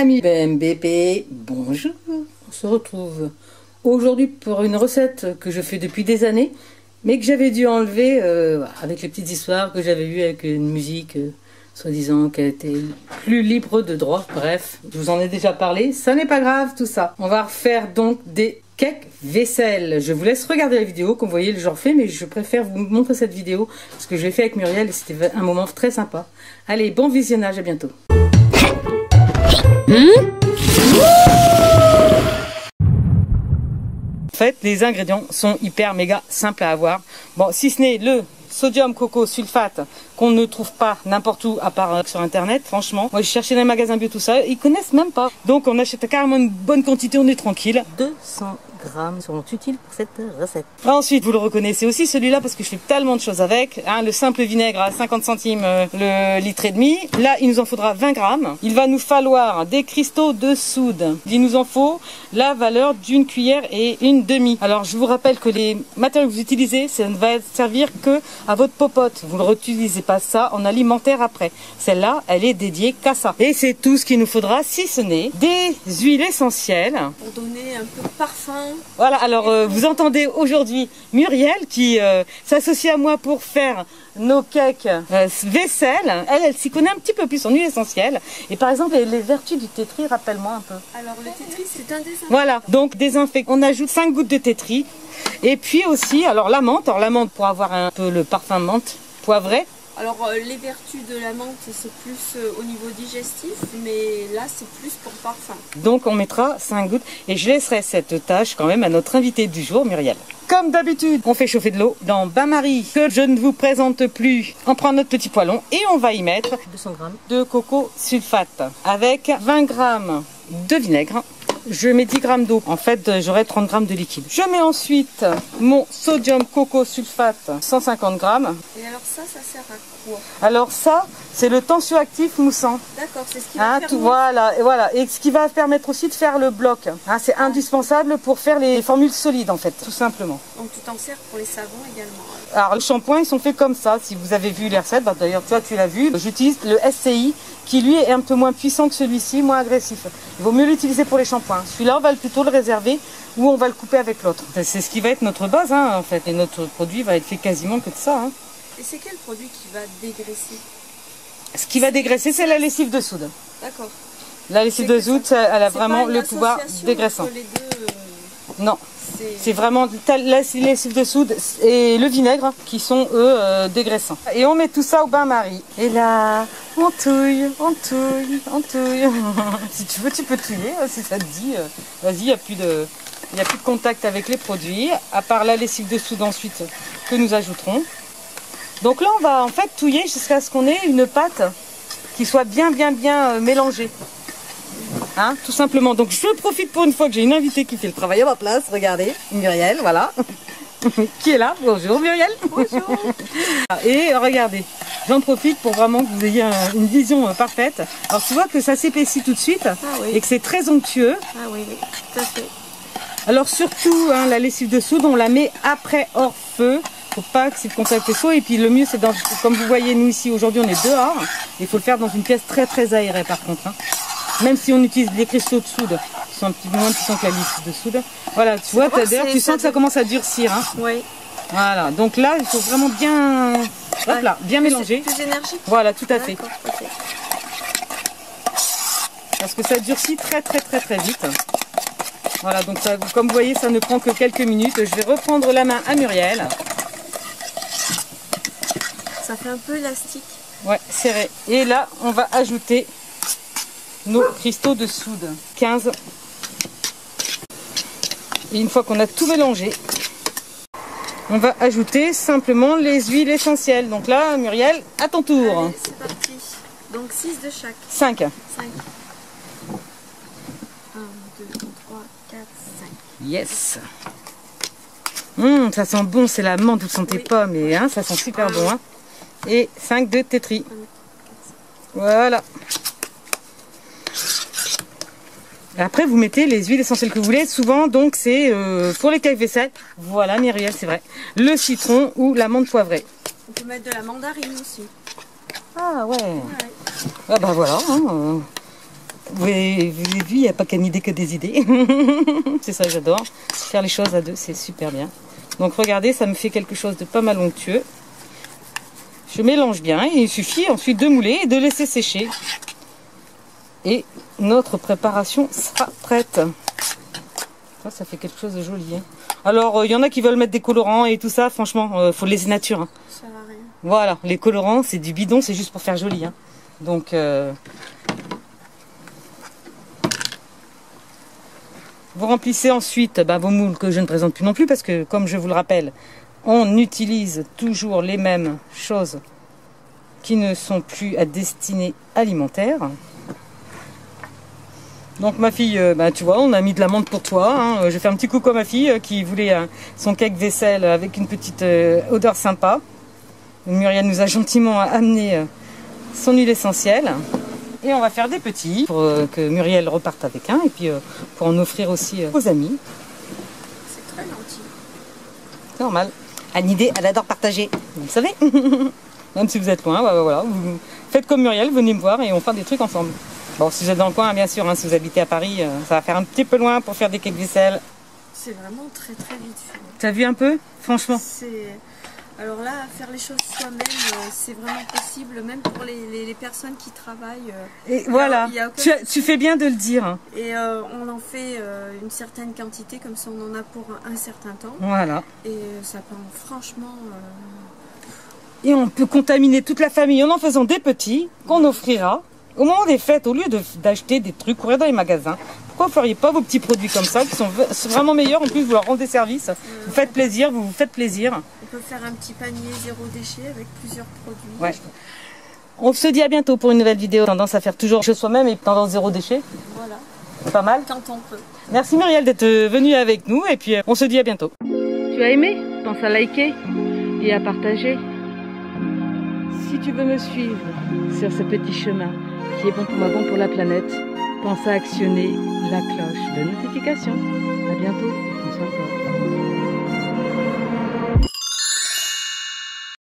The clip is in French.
Ami BMBP, bonjour. On se retrouve aujourd'hui pour une recette que je fais depuis des années, mais que j'avais dû enlever avec les petites histoires que j'avais eues avec une musique soi-disant qui était plus libre de droit. Bref, je vous en ai déjà parlé, ça n'est pas grave tout ça. On va refaire donc des cakes vaisselle. Je vous laisse regarder la vidéo, comme vous voyez le genre fait, mais je préfère vous montrer cette vidéo parce que je l'ai fait avec Muriel et c'était un moment très sympa. Allez, bon visionnage, à bientôt. En fait, les ingrédients sont hyper méga simples à avoir. Bon, si ce n'est le sodium coco sulfate qu'on ne trouve pas n'importe où à part sur internet, franchement. Moi, j'ai cherché dans les magasins bio tout ça, ils connaissent même pas. Donc, on achète carrément une bonne quantité, on est tranquille. 200 grammes seront utiles pour cette recette. Ensuite, vous le reconnaissez aussi celui-là parce que je fais tellement de choses avec. Hein, le simple vinaigre à 50 centimes le litre et demi. Là, il nous en faudra 20 grammes. Il va nous falloir des cristaux de soude. Il nous en faut la valeur d'une cuillère et une demi. Alors, je vous rappelle que les matériaux que vous utilisez, ça ne va servir que à votre popote. Vous ne réutilisez pas ça en alimentaire après. Celle-là, elle est dédiée qu'à ça. Et c'est tout ce qu'il nous faudra, si ce n'est des huiles essentielles. Pour donner un peu de parfum. Voilà, alors vous entendez aujourd'hui Muriel qui s'associe à moi pour faire nos cakes vaisselle. Elle s'y connaît un petit peu plus en huile essentielle. Et par exemple, les vertus du tétri, rappelle-moi un peu. Alors le tétri, c'est un désinfectant. Voilà, donc désinfectant. On ajoute 5 gouttes de tétri. Et puis aussi, alors la menthe. Alors la menthe pour avoir un peu le parfum menthe poivré. Alors les vertus de la menthe, c'est plus au niveau digestif, mais là c'est plus pour parfum. Donc on mettra 5 gouttes et je laisserai cette tâche quand même à notre invité du jour, Muriel. Comme d'habitude, on fait chauffer de l'eau dans bain-marie que je ne vous présente plus. On prend notre petit poêlon et on va y mettre 200 grammes de coco sulfate avec 20 grammes de vinaigre. Je mets 10 grammes d'eau. En fait, j'aurai 30 grammes de liquide. Je mets ensuite mon sodium coco sulfate, 150 grammes. Et alors ça sert à quoi? Alors ça, c'est le tensioactif moussant. D'accord, c'est ce qui va faire voilà. Et ce qui va permettre aussi de faire le bloc. Hein, c'est indispensable pour faire les formules solides, en fait, tout simplement. Donc tu t'en sers pour les savons également. Alors, les shampoings, ils sont faits comme ça. Si vous avez vu les recettes, bah, d'ailleurs, toi, tu l'as vu. J'utilise le SCI, qui lui est un peu moins puissant que celui-ci, moins agressif. Il vaut mieux l'utiliser pour les shampoings. Celui-là, on va plutôt le réserver ou on va le couper avec l'autre. C'est ce qui va être notre base, hein, en fait. Et notre produit va être fait quasiment que de ça. Hein. Et c'est quel produit qui va dégraisser? Ce qui va dégraisser, c'est la lessive de soude. D'accord. La lessive de soude, elle a vraiment le pouvoir dégraissant. Les deux, non. C'est vraiment la lessive de soude et le vinaigre qui sont, eux, dégraissants. Et on met tout ça au bain-marie. Et là, on touille. Si tu veux, tu peux touiller, si ça te dit. Vas-y, il n'y a plus de contact avec les produits, à part la lessive de soude ensuite que nous ajouterons. Donc là, on va en fait touiller jusqu'à ce qu'on ait une pâte qui soit bien mélangée. Hein, tout simplement. Donc je profite pour une fois que j'ai une invitée qui fait le travail à ma place. Regardez, Muriel, voilà. Qui est là. Bonjour Muriel. Bonjour. Et regardez, j'en profite pour vraiment que vous ayez une vision parfaite. Alors tu vois que ça s'épaissit tout de suite et que c'est très onctueux. Ah oui, tout à fait. Alors surtout, hein, la lessive de soude, on la met après hors feu. Faut pas que c'est le contact chaud. Et puis le mieux, c'est comme vous voyez, nous ici aujourd'hui, on est dehors. Il faut le faire dans une pièce très aérée par contre. Hein. Même si on utilise des cristaux de soude qui sont un petit peu moins puissants que la lessive de soude. Voilà, tu vois, d'ailleurs, tu sens que ça commence à durcir. Hein. Oui. Voilà, donc là, il faut vraiment bien, bien mélanger. Plus énergique. Voilà, tout à fait. Okay. Parce que ça durcit très vite. Voilà, donc ça, comme vous voyez, ça ne prend que quelques minutes. Je vais reprendre la main à Muriel. Ça fait un peu élastique. Ouais, serré. Et là, on va ajouter nos cristaux de soude. 15. Et une fois qu'on a tout mélangé, on va ajouter simplement les huiles essentielles. Donc là, Muriel, à ton tour. Allez, c'est parti. Donc 6 de chaque. 5. 5. 1, 2, 3, 4, 5. Yes. Ça sent bon, c'est la menthe, vous sentez pas, mais hein, ça sent super bon. Hein. Et 5 de tétri. Voilà. Après, vous mettez les huiles essentielles que vous voulez. Souvent, donc, c'est pour les cakes vaisselle. Voilà, Muriel, c'est vrai. Le citron ou l'amande poivrée. On peut mettre de la mandarine aussi. Ah ouais. Ah bah voilà. Hein. Vous avez vu, il n'y a pas qu'une idée que des idées. C'est ça que j'adore. Faire les choses à deux, c'est super bien. Donc regardez, ça me fait quelque chose de pas mal onctueux. Je mélange bien et il suffit ensuite de mouler et de laisser sécher. Et notre préparation sera prête. Ça fait quelque chose de joli. Hein. Alors, il y en a qui veulent mettre des colorants et tout ça. Franchement, faut le laisser nature. Hein. Ça sert à rien. Voilà, les colorants, c'est du bidon, c'est juste pour faire joli. Hein. Donc, vous remplissez ensuite vos moules que je ne présente plus non plus parce que, comme je vous le rappelle, on utilise toujours les mêmes choses qui ne sont plus à destinée alimentaire. Donc ma fille, tu vois, on a mis de la menthe pour toi. Hein. Je fais un petit coucou à ma fille qui voulait son cake vaisselle avec une petite odeur sympa. Muriel nous a gentiment amené son huile essentielle. Et on va faire des petits pour que Muriel reparte avec un et puis pour en offrir aussi aux amis. C'est très gentil. Normal. Anne idée, elle adore partager. Vous le savez. Même si vous êtes loin, voilà. Vous faites comme Muriel, venez me voir et on fait des trucs ensemble. Bon, si vous êtes dans le coin, bien sûr, hein, si vous habitez à Paris, ça va faire un petit peu loin pour faire des cakes vaisselle. C'est vraiment très très vite fait. T'as vu un peu? Franchement. Alors là, faire les choses soi-même, c'est vraiment possible, même pour les personnes qui travaillent. Et voilà, tu fais bien de le dire. Hein. Et on en fait une certaine quantité, comme ça on en a pour un certain temps. Voilà. Et ça prend franchement... Et on peut contaminer toute la famille en faisant des petits qu'on offrira. Au moment des fêtes, au lieu d'acheter des trucs, courir dans les magasins, pourquoi vous ne feriez pas vos petits produits comme ça, qui sont vraiment meilleurs, en plus vous leur rendez service, vous faites plaisir, vous vous faites plaisir. On peut faire un petit panier zéro déchet avec plusieurs produits. Ouais. On se dit à bientôt pour une nouvelle vidéo. Tendance à faire toujours chez soi-même et tendance zéro déchet. Voilà. Pas mal. Quand on peut. Merci Muriel d'être venue avec nous et puis on se dit à bientôt. Tu as aimé? Pense à liker et à partager. Si tu veux me suivre sur ce petit chemin qui est bon pour moi, bon pour la planète, pense à actionner la cloche de notification. À bientôt, François.